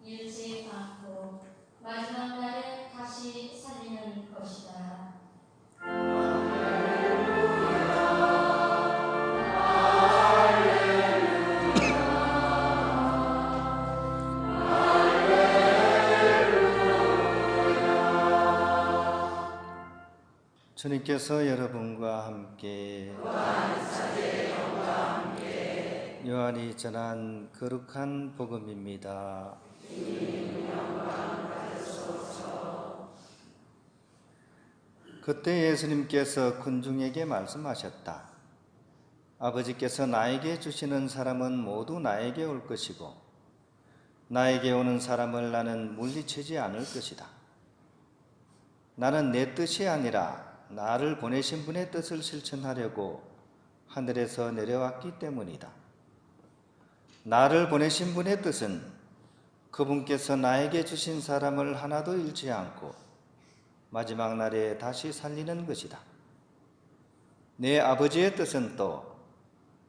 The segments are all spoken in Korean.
잃지 않고 마지막 날에 다시 살리는 것이다. 주님께서 여러분과 함께 요한이 전한 거룩한 복음입니다. 그때 예수님께서 군중에게 말씀하셨다. 아버지께서 나에게 주시는 사람은 모두 나에게 올 것이고 나에게 오는 사람을 나는 물리치지 않을 것이다. 나는 내 뜻이 아니라 나를 보내신 분의 뜻을 실천하려고 하늘에서 내려왔기 때문이다. 나를 보내신 분의 뜻은 그분께서 나에게 주신 사람을 하나도 잃지 않고 마지막 날에 다시 살리는 것이다. 내 아버지의 뜻은 또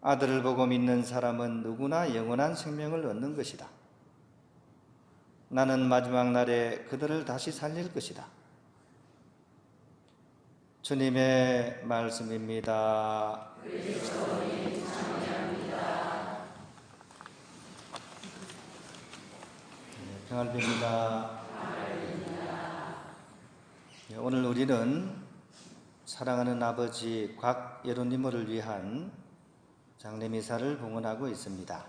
아들을 보고 믿는 사람은 누구나 영원한 생명을 얻는 것이다. 나는 마지막 날에 그들을 다시 살릴 것이다. 주님의 말씀입니다. 그리스도님 찬양합니다. 평안을 빕니다. 오늘 우리는 사랑하는 아버지 곽예로니모를 위한 장례미사를 봉헌하고 있습니다.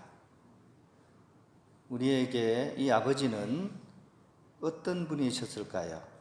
우리에게 이 아버지는 어떤 분이셨을까요?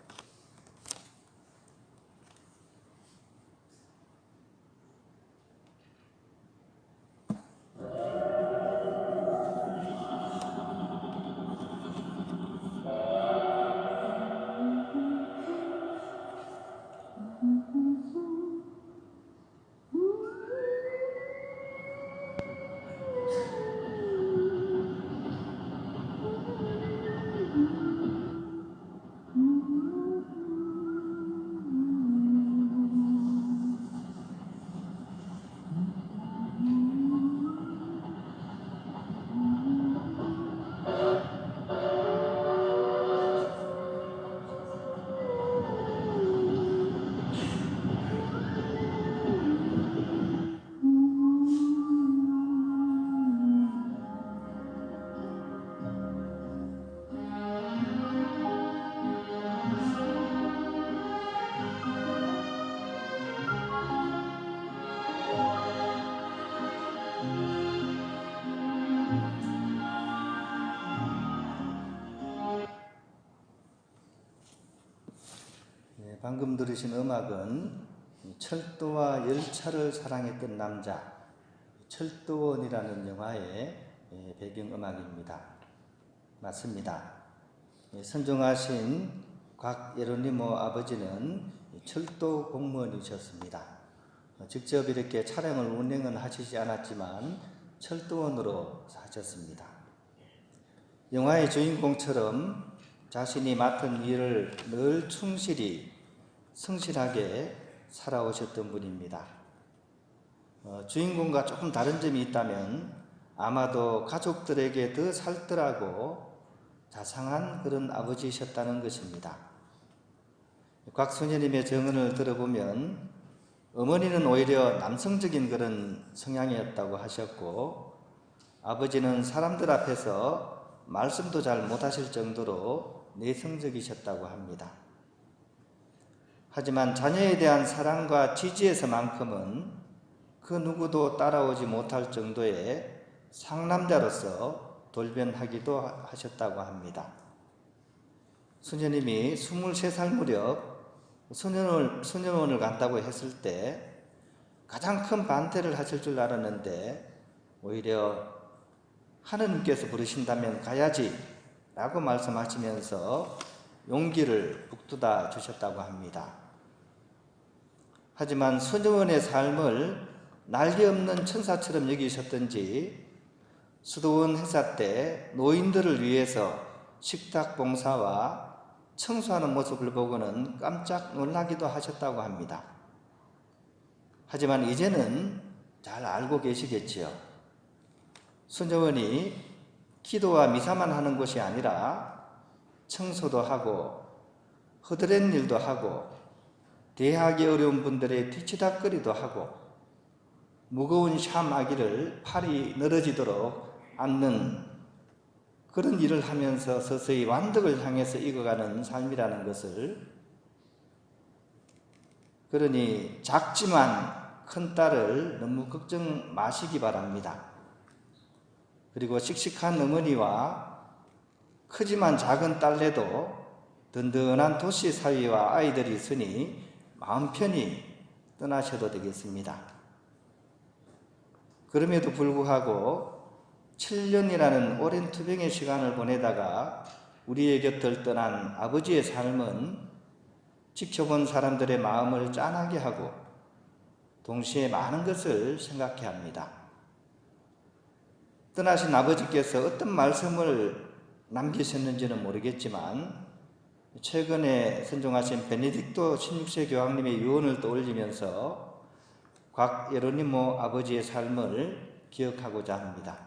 방금 들으신 음악은 철도와 열차를 사랑했던 남자, 철도원이라는 영화의 배경음악입니다. 맞습니다. 선종하신 곽예로니모 아버지는 철도 공무원이셨습니다. 직접 이렇게 차량을 운행은 하시지 않았지만 철도원으로 사셨습니다. 영화의 주인공처럼 자신이 맡은 일을 늘 충실히 성실하게 살아오셨던 분입니다. 주인공과 조금 다른 점이 있다면 아마도 가족들에게 더 살뜰하고 자상한 그런 아버지이셨다는 것입니다. 곽소녀님의 증언을 들어보면 어머니는 오히려 남성적인 그런 성향이었다고 하셨고 아버지는 사람들 앞에서 말씀도 잘 못하실 정도로 내성적이셨다고 합니다. 하지만 자녀에 대한 사랑과 지지에서만큼은 그 누구도 따라오지 못할 정도의 상남자로서 돌변하기도 하셨다고 합니다. 수녀님이 23살 무렵 수녀원을 간다고 했을 때 가장 큰 반대를 하실 줄 알았는데 오히려 하느님께서 부르신다면 가야지 라고 말씀하시면서 용기를 북돋아 주셨다고 합니다. 하지만 수녀원의 삶을 날개 없는 천사처럼 여기셨던지 수도원 행사 때 노인들을 위해서 식탁 봉사와 청소하는 모습을 보고는 깜짝 놀라기도 하셨다고 합니다. 하지만 이제는 잘 알고 계시겠지요. 수녀원이 기도와 미사만 하는 것이 아니라 청소도 하고 허드렛 일도 하고 대하기 어려운 분들의 뒤치다거리도 하고 무거운 샤마기를 팔이 늘어지도록 앉는 그런 일을 하면서 서서히 완덕을 향해서 익어가는 삶이라는 것을, 그러니 작지만 큰 딸을 너무 걱정 마시기 바랍니다. 그리고 씩씩한 어머니와 크지만 작은 딸내도 든든한 도시 사위와 아이들이 있으니 마음 편히 떠나셔도 되겠습니다. 그럼에도 불구하고 7년이라는 오랜 투병의 시간을 보내다가 우리의 곁을 떠난 아버지의 삶은 지켜본 사람들의 마음을 짠하게 하고 동시에 많은 것을 생각해 합니다. 떠나신 아버지께서 어떤 말씀을 남기셨는지는 모르겠지만 최근에 선종하신 베네딕토 16세 교황님의 유언을 떠올리면서 곽 예로니모 아버지의 삶을 기억하고자 합니다.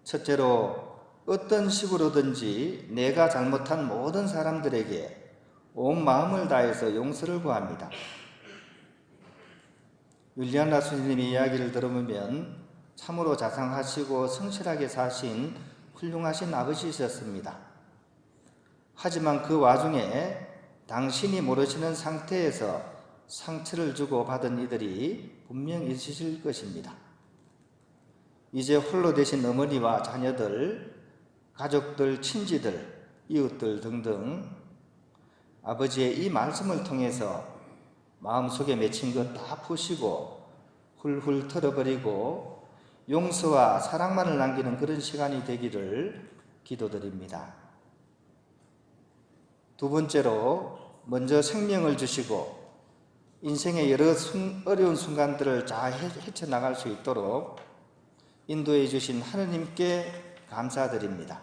첫째로, 어떤 식으로든지 내가 잘못한 모든 사람들에게 온 마음을 다해서 용서를 구합니다. 율리안나 스님의 이야기를 들어보면 참으로 자상하시고 성실하게 사신 훌륭하신 아버지셨습니다. 하지만 그 와중에 당신이 모르시는 상태에서 상처를 주고 받은 이들이 분명 있으실 것입니다. 이제 홀로 되신 어머니와 자녀들, 가족들, 친지들, 이웃들 등등 아버지의 이 말씀을 통해서 마음속에 맺힌 것 다 푸시고 훌훌 털어버리고 용서와 사랑만을 남기는 그런 시간이 되기를 기도드립니다. 두 번째로, 먼저 생명을 주시고 인생의 여러 어려운 순간들을 잘 헤쳐나갈 수 있도록 인도해 주신 하느님께 감사드립니다.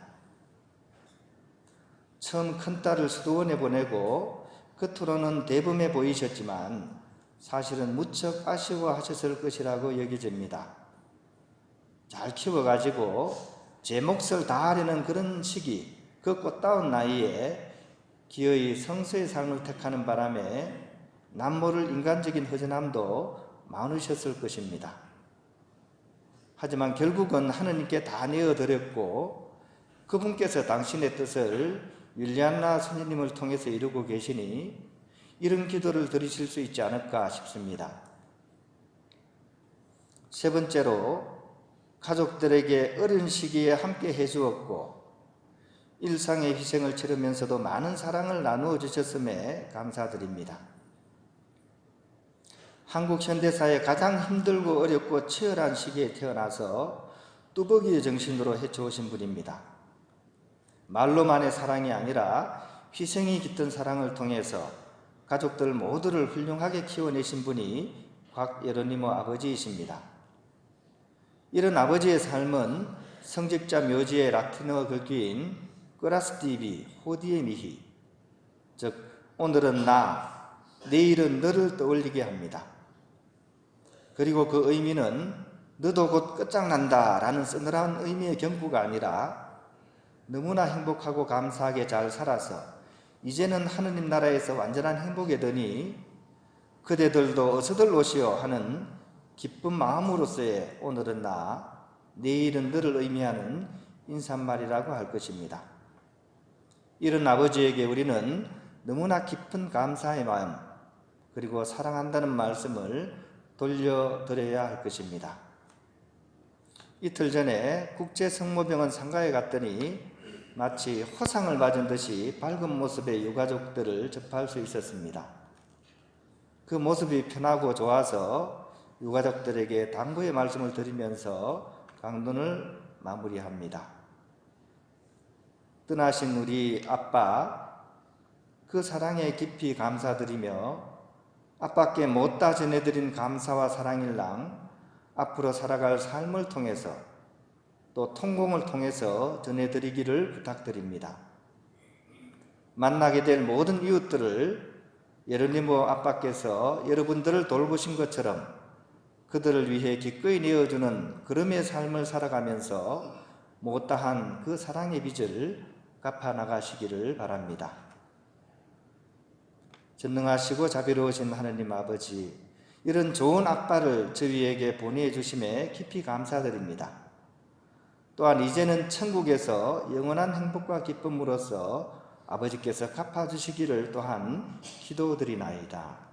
처음 큰딸을 수도원에 보내고 겉으로는 대범해 보이셨지만 사실은 무척 아쉬워하셨을 것이라고 여겨집니다. 잘 키워가지고 제 몫을 다하려는 그런 시기, 그 꽃다운 나이에 기어이 성서의 삶을 택하는 바람에 남모를 인간적인 허전함도 많으셨을 것입니다. 하지만 결국은 하느님께 다 내어드렸고 그분께서 당신의 뜻을 율리안나 선생님을 통해서 이루고 계시니 이런 기도를 드리실 수 있지 않을까 싶습니다. 세 번째로, 가족들에게 어려운 시기에 함께 해주었고 일상의 희생을 치르면서도 많은 사랑을 나누어 주셨음에 감사드립니다. 한국 현대사의 가장 힘들고 어렵고 치열한 시기에 태어나서 뚜벅이의 정신으로 헤쳐오신 분입니다. 말로만의 사랑이 아니라 희생이 깃든 사랑을 통해서 가족들 모두를 훌륭하게 키워내신 분이 곽 예로니모 아버지이십니다. 이런 아버지의 삶은 성직자 묘지의 라틴어 글귀인 끄라스티비 호디에 미히, 즉 오늘은 나, 내일은 너를 떠올리게 합니다. 그리고 그 의미는 너도 곧 끝장난다 라는 서늘한 의미의 경고가 아니라 너무나 행복하고 감사하게 잘 살아서 이제는 하느님 나라에서 완전한 행복에 드니 그대들도 어서들 오시오 하는 기쁜 마음으로서의 오늘은 나, 내일은 너를 의미하는 인사말이라고 할 것입니다. 이런 아버지에게 우리는 너무나 깊은 감사의 마음 그리고 사랑한다는 말씀을 돌려드려야 할 것입니다. 이틀 전에 국제성모병원 상가에 갔더니 마치 호상을 맞은 듯이 밝은 모습의 유가족들을 접할 수 있었습니다. 그 모습이 편하고 좋아서 유가족들에게 당부의 말씀을 드리면서 강론을 마무리합니다. 떠나신 우리 아빠, 그 사랑에 깊이 감사드리며 아빠께 못다 전해드린 감사와 사랑일랑 앞으로 살아갈 삶을 통해서 또 통공을 통해서 전해드리기를 부탁드립니다. 만나게 될 모든 이웃들을 예로니모 아빠께서 여러분들을 돌보신 것처럼 그들을 위해 기꺼이 내어주는 그름의 삶을 살아가면서 못다한 그 사랑의 빚을 갚아 나가시기를 바랍니다. 전능하시고 자비로우신 하느님 아버지, 이런 좋은 아빠를 저희에게 보내주심에 깊이 감사드립니다. 또한 이제는 천국에서 영원한 행복과 기쁨으로써 아버지께서 갚아주시기를 또한 기도드리나이다.